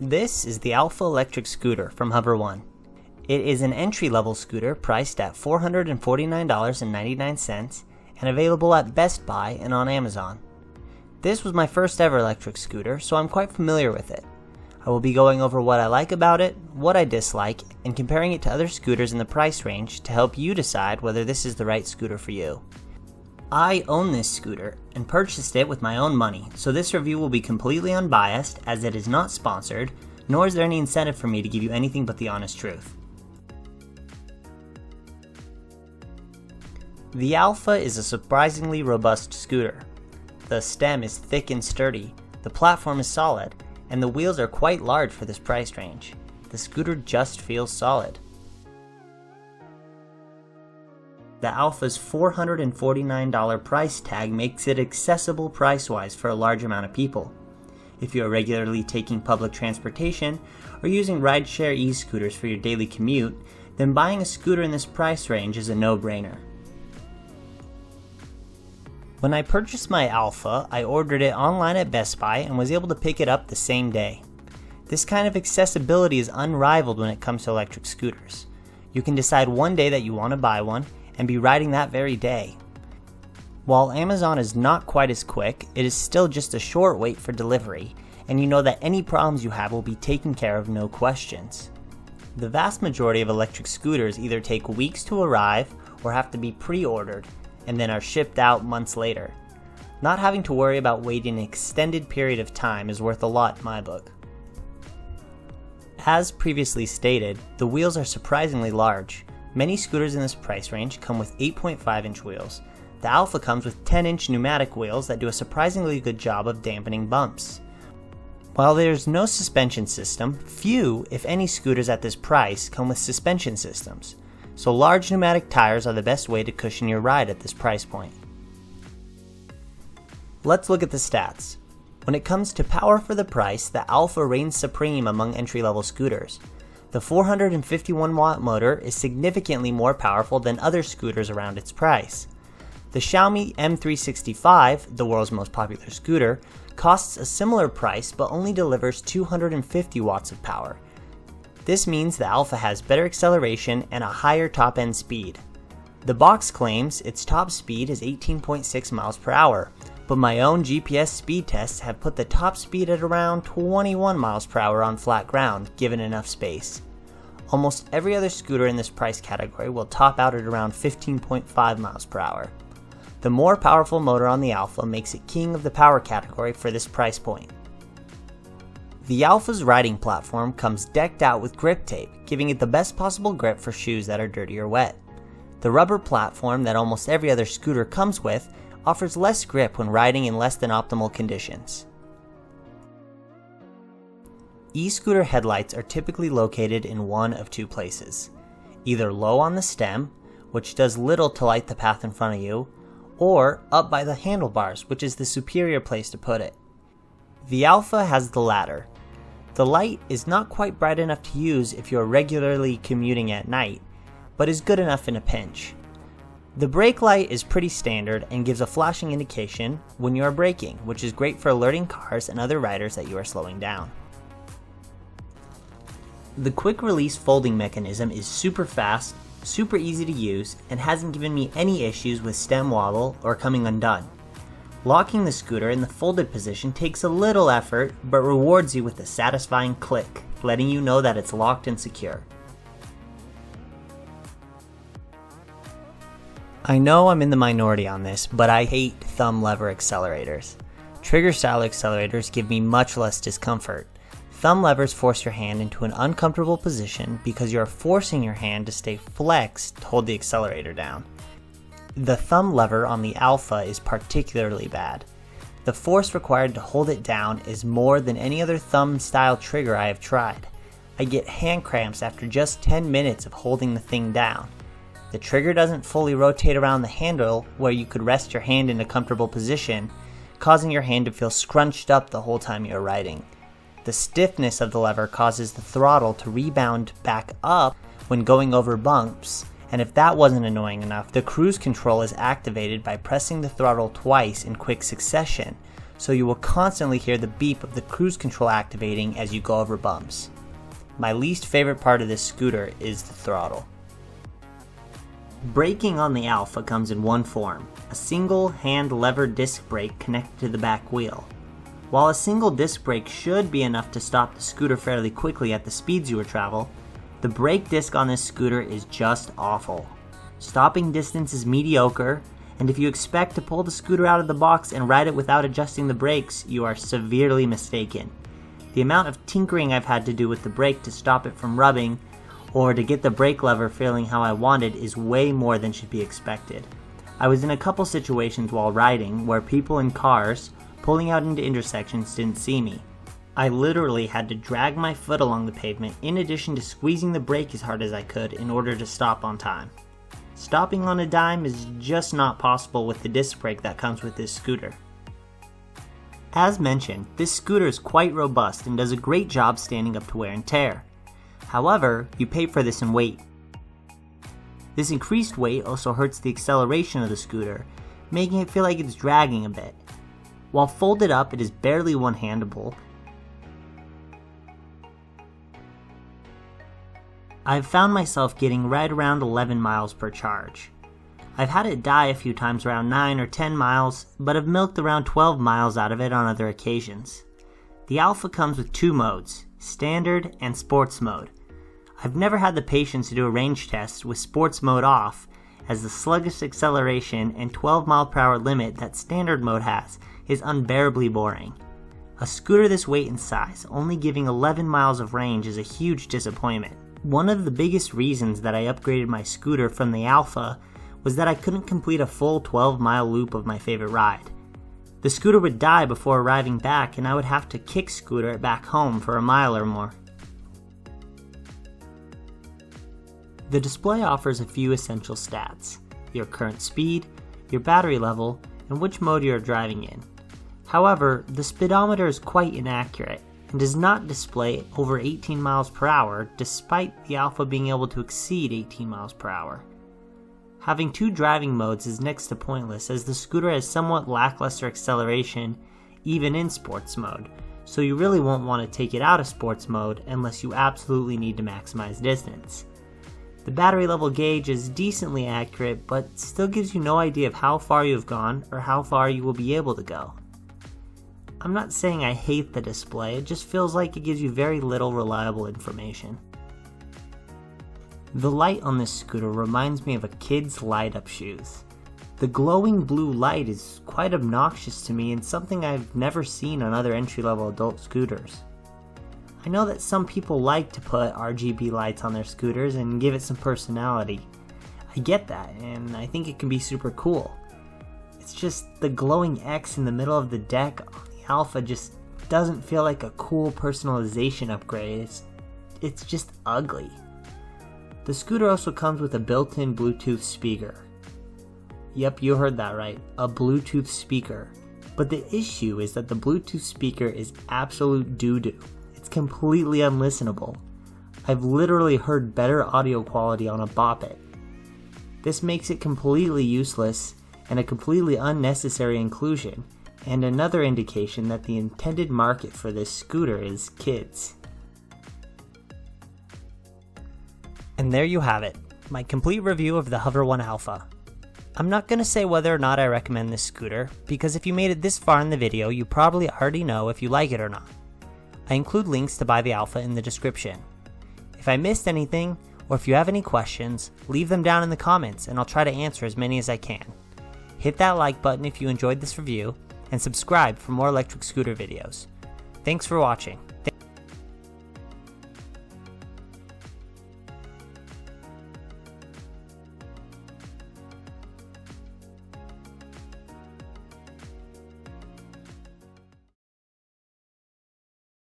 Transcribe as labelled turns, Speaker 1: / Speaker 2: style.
Speaker 1: This is the Alpha electric scooter from Hover-1. It is an entry-level scooter priced at $449.99 and available at Best Buy and on Amazon. This was my first ever electric scooter, so I'm quite familiar with it. I will be going over what I like about it, what I dislike, and comparing it to other scooters in the price range to help you decide whether this is the right scooter for you. I own this scooter and purchased it with my own money, so this review will be completely unbiased as it is not sponsored, nor is there any incentive for me to give you anything but the honest truth. The Alpha is a surprisingly robust scooter. The stem is thick and sturdy, the platform is solid, and the wheels are quite large for this price range. The scooter just feels solid. The Alpha's $449 price tag makes it accessible price-wise for a large amount of people. If you are regularly taking public transportation or using rideshare e-scooters for your daily commute, then buying a scooter in this price range is a no-brainer. When I purchased my Alpha, I ordered it online at Best Buy and was able to pick it up the same day. This kind of accessibility is unrivaled when it comes to electric scooters. You can decide one day that you want to buy one and be riding that very day. While Amazon is not quite as quick, it is still just a short wait for delivery, and you know that any problems you have will be taken care of, no questions. The vast majority of electric scooters either take weeks to arrive or have to be pre-ordered and then are shipped out months later. Not having to worry about waiting an extended period of time is worth a lot in my book. As previously stated, the wheels are surprisingly large. Many scooters in this price range come with 8.5-inch wheels. The Alpha comes with 10-inch pneumatic wheels that do a surprisingly good job of dampening bumps. While there's no suspension system, few, if any, scooters at this price come with suspension systems, so large pneumatic tires are the best way to cushion your ride at this price point. Let's look at the stats. When it comes to power for the price, the Alpha reigns supreme among entry-level scooters. The 451-watt motor is significantly more powerful than other scooters around its price. The Xiaomi M365, the world's most popular scooter, costs a similar price but only delivers 250 watts of power. This means the Alpha has better acceleration and a higher top-end speed. The box claims its top speed is 18.6 miles per hour, but my own GPS speed tests have put the top speed at around 21 miles per hour on flat ground, given enough space. Almost every other scooter in this price category will top out at around 15.5 miles per hour. The more powerful motor on the Alpha makes it king of the power category for this price point. The Alpha's riding platform comes decked out with grip tape, giving it the best possible grip for shoes that are dirty or wet. The rubber platform that almost every other scooter comes with offers less grip when riding in less than optimal conditions. E-scooter headlights are typically located in one of two places, either low on the stem, which does little to light the path in front of you, or up by the handlebars, which is the superior place to put it. The Alpha has the latter. The light is not quite bright enough to use if you're regularly commuting at night, but is good enough in a pinch. The brake light is pretty standard and gives a flashing indication when you are braking, which is great for alerting cars and other riders that you are slowing down. The quick release folding mechanism is super fast, super easy to use, and hasn't given me any issues with stem wobble or coming undone. Locking the scooter in the folded position takes a little effort, but rewards you with a satisfying click, letting you know that it's locked and secure. I know I'm in the minority on this, but I hate thumb lever accelerators. Trigger style accelerators give me much less discomfort. Thumb levers force your hand into an uncomfortable position because you are forcing your hand to stay flexed to hold the accelerator down. The thumb lever on the Alpha is particularly bad. The force required to hold it down is more than any other thumb style trigger I have tried. I get hand cramps after just 10 minutes of holding the thing down. The trigger doesn't fully rotate around the handle where you could rest your hand in a comfortable position, causing your hand to feel scrunched up the whole time you're riding. The stiffness of the lever causes the throttle to rebound back up when going over bumps, and if that wasn't annoying enough, the cruise control is activated by pressing the throttle twice in quick succession, so you will constantly hear the beep of the cruise control activating as you go over bumps. My least favorite part of this scooter is the throttle. Braking on the Alpha comes in one form, a single hand lever disc brake connected to the back wheel. While a single disc brake should be enough to stop the scooter fairly quickly at the speeds you would travel, the brake disc on this scooter is just awful. Stopping distance is mediocre, and if you expect to pull the scooter out of the box and ride it without adjusting the brakes, you are severely mistaken. The amount of tinkering I've had to do with the brake to stop it from rubbing, or to get the brake lever feeling how I wanted, is way more than should be expected. I was in a couple situations while riding where people in cars pulling out into intersections didn't see me. I literally had to drag my foot along the pavement in addition to squeezing the brake as hard as I could in order to stop on time. Stopping on a dime is just not possible with the disc brake that comes with this scooter. As mentioned, this scooter is quite robust and does a great job standing up to wear and tear. However, you pay for this in weight. This increased weight also hurts the acceleration of the scooter, making it feel like it's dragging a bit. While folded up, it is barely one-handable. I've found myself getting right around 11 miles per charge. I've had it die a few times around 9 or 10 miles, but have milked around 12 miles out of it on other occasions. The Alpha comes with two modes, Standard and Sports mode. I've never had the patience to do a range test with Sports mode off, as the sluggish acceleration and 12 mph limit that Standard mode has is unbearably boring. A scooter this weight and size only giving 11 miles of range is a huge disappointment. One of the biggest reasons that I upgraded my scooter from the Alpha was that I couldn't complete a full 12-mile loop of my favorite ride. The scooter would die before arriving back, and I would have to kick scooter it back home for a mile or more. The display offers a few essential stats: your current speed, your battery level, and which mode you are driving in. However, the speedometer is quite inaccurate and does not display over 18 miles per hour despite the Alpha being able to exceed 18 miles per hour. Having two driving modes is next to pointless, as the scooter has somewhat lackluster acceleration even in sports mode, so you really won't want to take it out of sports mode unless you absolutely need to maximize distance. The battery level gauge is decently accurate, but still gives you no idea of how far you have gone or how far you will be able to go. I'm not saying I hate the display, it just feels like it gives you very little reliable information. The light on this scooter reminds me of a kid's light-up shoes. The glowing blue light is quite obnoxious to me and something I've never seen on other entry-level adult scooters. I know that some people like to put RGB lights on their scooters and give it some personality. I get that, and I think it can be super cool. It's just the glowing X in the middle of the deck on the Alpha just doesn't feel like a cool personalization upgrade. It's just ugly. The scooter also comes with a built-in Bluetooth speaker. Yep, you heard that right, a Bluetooth speaker. But the issue is that the Bluetooth speaker is absolute doo-doo. It's completely unlistenable. I've literally heard better audio quality on a Bop It. This makes it completely useless and a completely unnecessary inclusion, and another indication that the intended market for this scooter is kids. And there you have it, my complete review of the Hover-1 Alpha. I'm not going to say whether or not I recommend this scooter, because if you made it this far in the video, you probably already know if you like it or not. I include links to buy the Alpha in the description. If I missed anything, or if you have any questions, leave them down in the comments and I'll try to answer as many as I can. Hit that like button if you enjoyed this review, and subscribe for more electric scooter videos. Thanks for watching.